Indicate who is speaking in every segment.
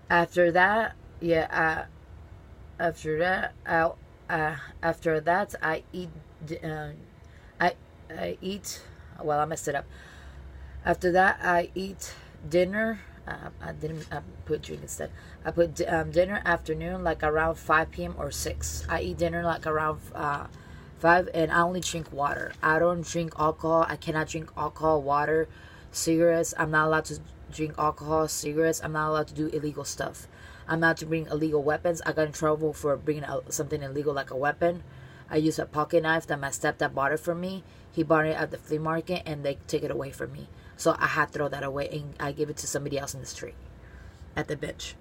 Speaker 1: After that, yeah, after that, after that, uh, I, I eat. Well, I messed it up. After that, I eat dinner. I didn't put drink instead. I put dinner afternoon like around 5 p.m. or 6. I eat dinner like around 5, and I only drink water. I don't drink alcohol. I cannot drink alcohol, water, cigarettes. I'm not allowed to drink alcohol, cigarettes. I'm not allowed to do illegal stuff. I'm not to bring illegal weapons. I got in trouble for bringing something illegal like a weapon. I used a pocket knife that my stepdad bought it for me. He bought it at the flea market and they took it away from me. So I had to throw that away and I gave it to somebody else in the street at the bench.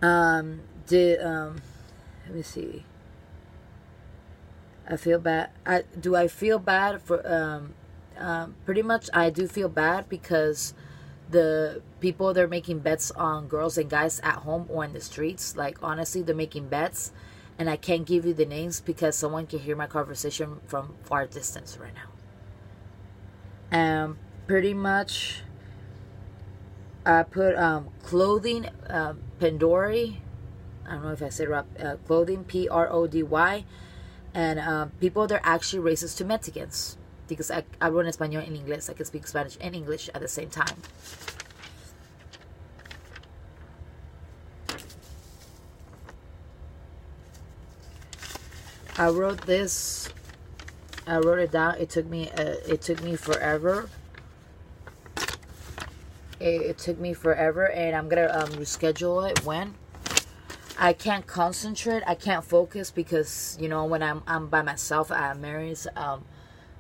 Speaker 1: Did Let me see. I feel bad. I feel bad for pretty much I do feel bad because the people they're making bets on girls and guys at home or in the streets. Like honestly, they're making bets, and I can't give you the names because someone can hear my conversation from far distance right now. Pretty much, I put clothing Pandori. I don't know if I said it right. Clothing Prody, and people they're actually racist to Mexicans because I run español in English. I can speak Spanish and English at the same time. I wrote this. I wrote it down. It took me forever. It took me forever, and I'm gonna reschedule it when I can't concentrate. I can't focus because when I'm by myself at Mary's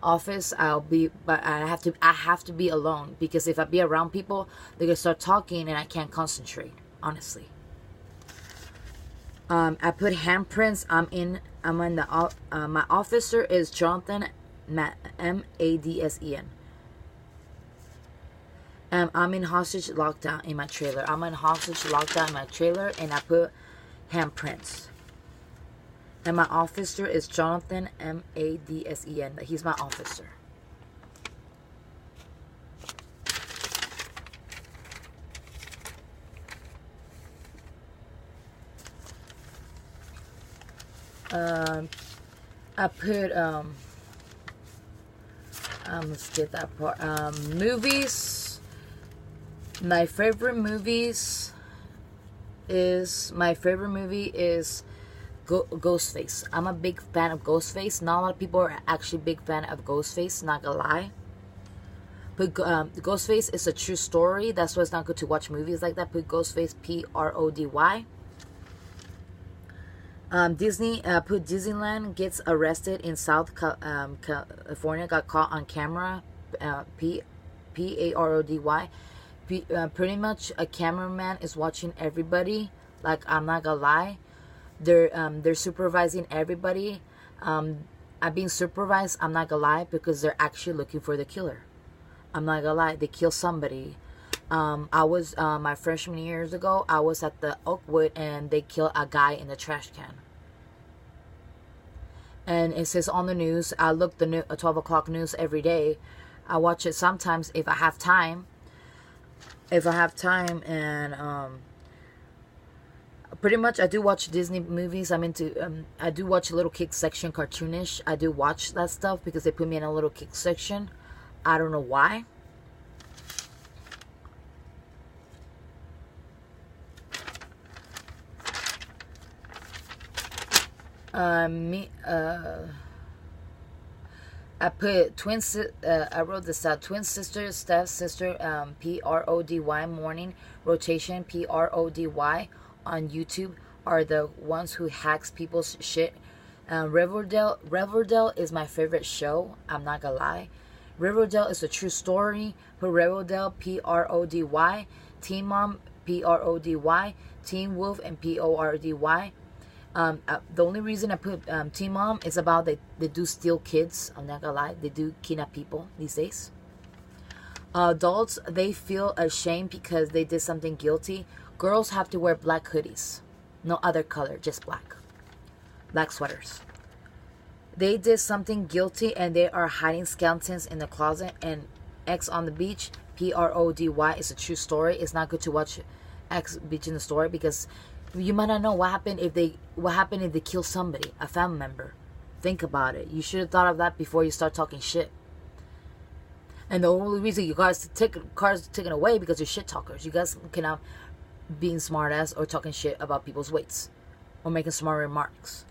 Speaker 1: office, but I have to be alone because if I be around people, they're gonna start talking, and I can't concentrate. Honestly. I put handprints. I'm in the my officer is Jonathan Madsen. I'm in hostage lockdown in my trailer. I'm in hostage lockdown in my trailer, and I put handprints. And my officer is Jonathan Madsen. He's my officer. I put let's get that part. Movies. My favorite movie is Ghostface. I'm a big fan of Ghostface. Not a lot of people are actually big fan of Ghostface. Not gonna lie. But Ghostface is a true story. That's why it's not good to watch movies like that. Put Ghostface Prody. Put Disneyland gets arrested in South California. Got caught on camera. Parody. Pretty much a cameraman is watching everybody. Like I'm not gonna lie, they're supervising everybody. I'm being supervised. I'm not gonna lie because they're actually looking for the killer. I'm not gonna lie, they kill somebody. I was my freshman years ago. I was at the Oakwood and they killed a guy in the trash can. And it says on the news. I look the 12 o'clock news every day. I watch it sometimes if I have time. And pretty much I do watch Disney movies. I'm into I do watch Little Kids section, cartoonish. I do watch that stuff because they put me in a Little Kids section. I don't know why. I put I wrote this out. Twin sister, step sister, Prody morning rotation, Prody on YouTube are the ones who hacks people's shit. Riverdale is my favorite show. I'm not gonna lie. Riverdale is a true story. Put Riverdale, Prody. Teen Mom, Prody. Teen Wolf, and Pordy. The only reason I put Teen Mom is about they do steal kids. I'm not gonna lie, they do kidnap people these days. Adults, they feel ashamed because they did something guilty. Girls have to wear black hoodies, no other color, just black sweaters. They did something guilty and they are hiding skeletons in the closet and X on the beach, Prody is a true story. It's not good to watch X Beach in the story because you might not know what happened if they kill somebody, a family member. Think about it. You should have thought of that before you start talking shit. And the only reason you guys cars taken away because you're shit talkers. You guys cannot being smart ass or talking shit about people's weights or making smart remarks.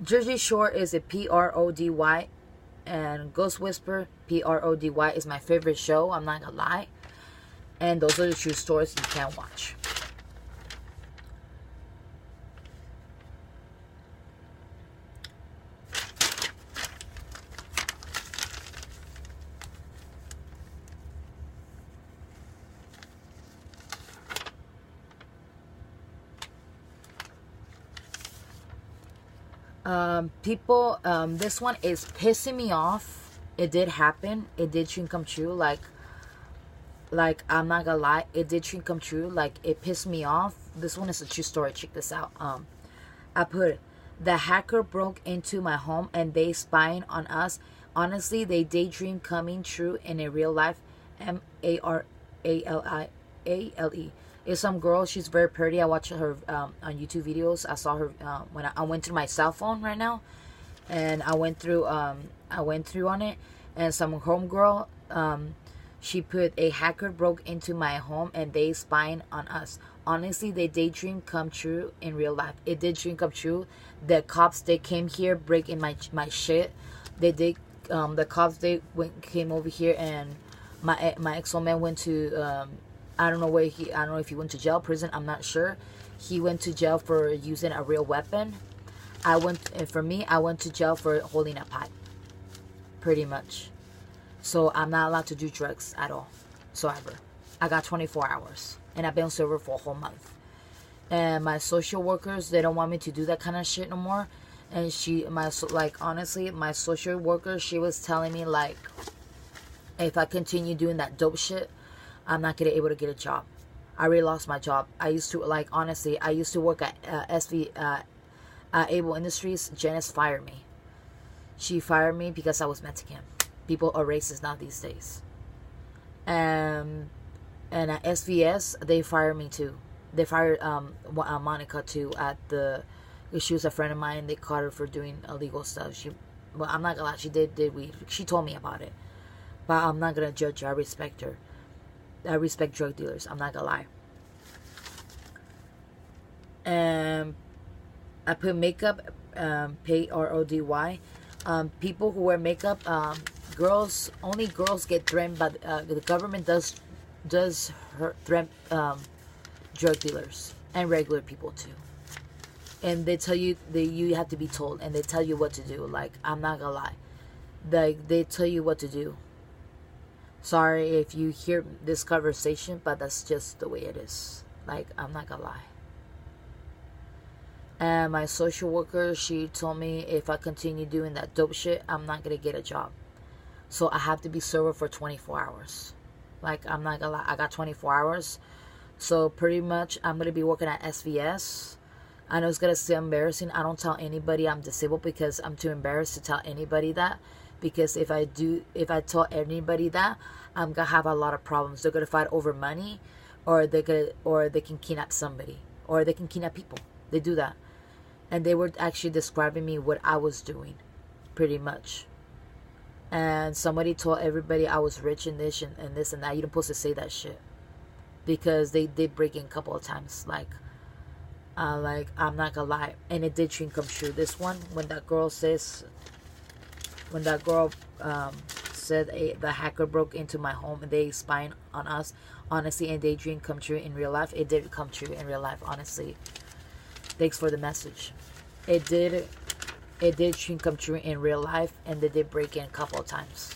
Speaker 1: Jersey Shore is a Prody, and Ghost Whisper Prody is my favorite show. I'm not gonna lie. And those are the true stories you can't watch. People, this one is pissing me off. It did happen. It did dream come true. Like I'm not gonna lie, it did dream come true. Like it pissed me off. This one is a true story. Check this out. I put the hacker broke into my home and they spying on us. Honestly, they daydream coming true in a real life. Marale. Is some girl. She's very pretty. I watch her on YouTube videos. I saw her when I went through my cell phone right now, and I went through on it. And some homegirl, she put a hacker broke into my home and they spying on us. Honestly, they daydream come true in real life. It did dream come true. The cops they came here breaking my shit. They did. The cops came over here and my ex-old man went to I don't know I don't know if he went to jail, prison, I'm not sure. He went to jail for using a real weapon. I went to jail for holding a pipe. Pretty much. So I'm not allowed to do drugs at all. Sober. I got 24 hours. And I've been sober for a whole month. And my social workers, they don't want me to do that kind of shit no more. And honestly, my social worker, she was telling me like, if I continue doing that dope shit, I'm not gonna be able to get a job. I already lost my job. I used to work at Able Industries. Janice fired me. She fired me because I was Mexican. People are racist now these days. And at SVS, they fired me too. They fired Monica too she was a friend of mine. They caught her for doing illegal stuff. I'm not gonna lie, she did weed. She told me about it. But I'm not gonna judge her. I respect her. I respect drug dealers. I'm not gonna lie. I put makeup, Prody. People who wear makeup, only girls get threatened by the government does threaten drug dealers and regular people too. And they tell you you have to be told, and they tell you what to do. Like I'm not gonna lie, they tell you what to do. Sorry if you hear this conversation, but that's just the way it is. Like, I'm not gonna lie. And my social worker, she told me if I continue doing that dope shit, I'm not gonna get a job. So I have to be sober for 24 hours. Like, I'm not gonna lie, I got 24 hours. So pretty much, I'm gonna be working at SVS. I know it's gonna seem embarrassing. I don't tell anybody I'm disabled because I'm too embarrassed to tell anybody that. Because if I tell anybody that, I'm gonna have a lot of problems. They're gonna fight over money, or they can kidnap somebody, or they can kidnap people. They do that, and they were actually describing me what I was doing, pretty much. And somebody told everybody I was rich and this and this and that. You're not supposed to say that shit, because they did break in a couple of times. Like I'm not gonna lie, and it did dream come true. This one, when that girl said the hacker broke into my home and they spying on us, honestly, and they dream come true in real life. It did come true in real life, honestly. Thanks for the message. It did dream come true in real life, and they did break in a couple of times.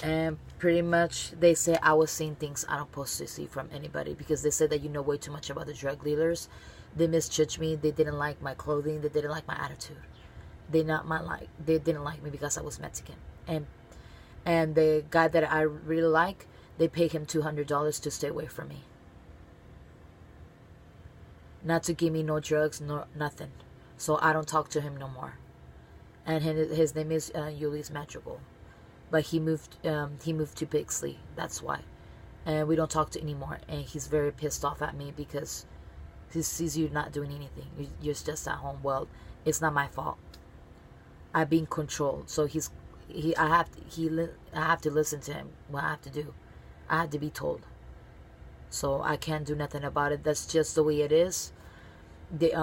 Speaker 1: And pretty much they say I was seeing things I don't supposed to see from anybody, because they said that you know way too much about the drug dealers. They misjudged me. They didn't like my clothing. They didn't like my attitude. They didn't like me because I was Mexican. And the guy that I really like, they paid him $200 to stay away from me. Not to give me no drugs, no nothing. So I don't talk to him no more. and his name is Julius Madrigal, but he moved to Bixley. That's why, and we don't talk to anymore. And he's very pissed off at me because he sees you not doing anything. You're just at home. Well, it's not my fault. I've been controlled, so I have to listen to him. What I have to do, I have to be told. So I can't do nothing about it. That's just the way it is. They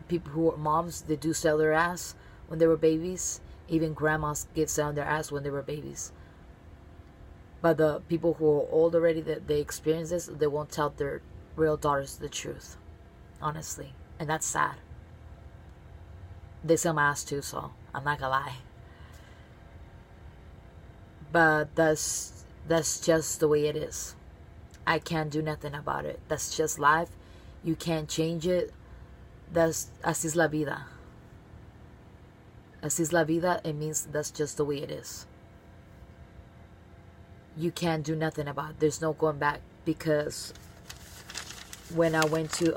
Speaker 1: people who are moms, they do sell their ass when they were babies. Even grandmas get selling their ass when they were babies. But the people who are old already, that they experience this, they won't tell their real daughters the truth, honestly, and that's sad. They sell my ass too, so I'm not gonna lie. But that's just the way it is. I can't do nothing about it. That's just life. You can't change it. That's así es la vida. Así es la vida. It means that's just the way it is. You can't do nothing about it. There's no going back, because when I went to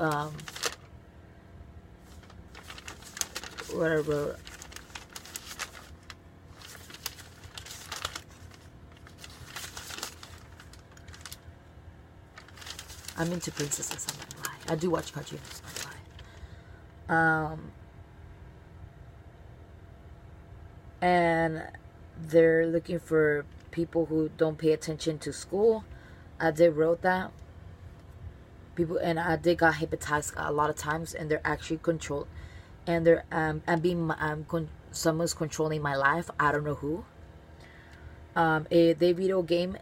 Speaker 1: whatever, I'm into princesses. I'm not gonna lie. I do watch cartoons. I'm not gonna lie. And they're looking for people who don't pay attention to school. I did wrote that. People, and I did got hypnotized a lot of times, and they're actually controlled, and they're someone's controlling my life. I don't know who. They video games,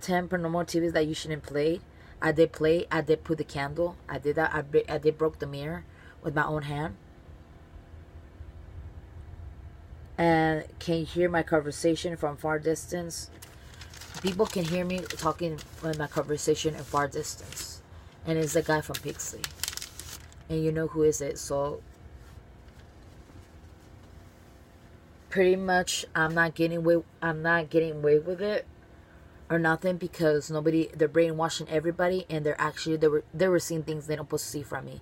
Speaker 1: 10 paranormal TVs that you shouldn't play. I did play. I did put the candle. I did that. I did broke the mirror with my own hand. And can you hear my conversation from far distance? People can hear me talking in my conversation in far distance. And it's a guy from Pixley. And you know who is it. So pretty much I'm not getting away with it or nothing, because they're brainwashing everybody, and they were seeing things they don't supposed to see from me.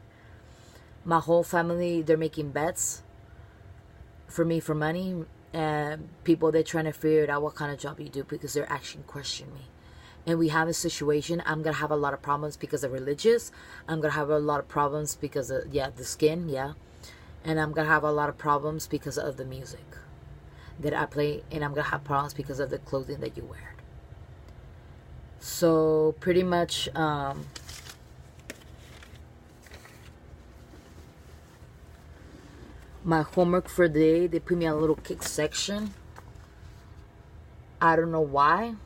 Speaker 1: My whole family, they're making bets for me for money, and people, they're trying to figure out what kind of job you do, because they're actually questioning me. And we have a situation. I'm gonna have a lot of problems because of religious. I'm gonna have a lot of problems because of the skin, and I'm gonna have a lot of problems because of the music that I play, and I'm gonna have problems because of the clothing that you wear. So pretty much my homework for the day, they put me on a little kick section. I don't know why.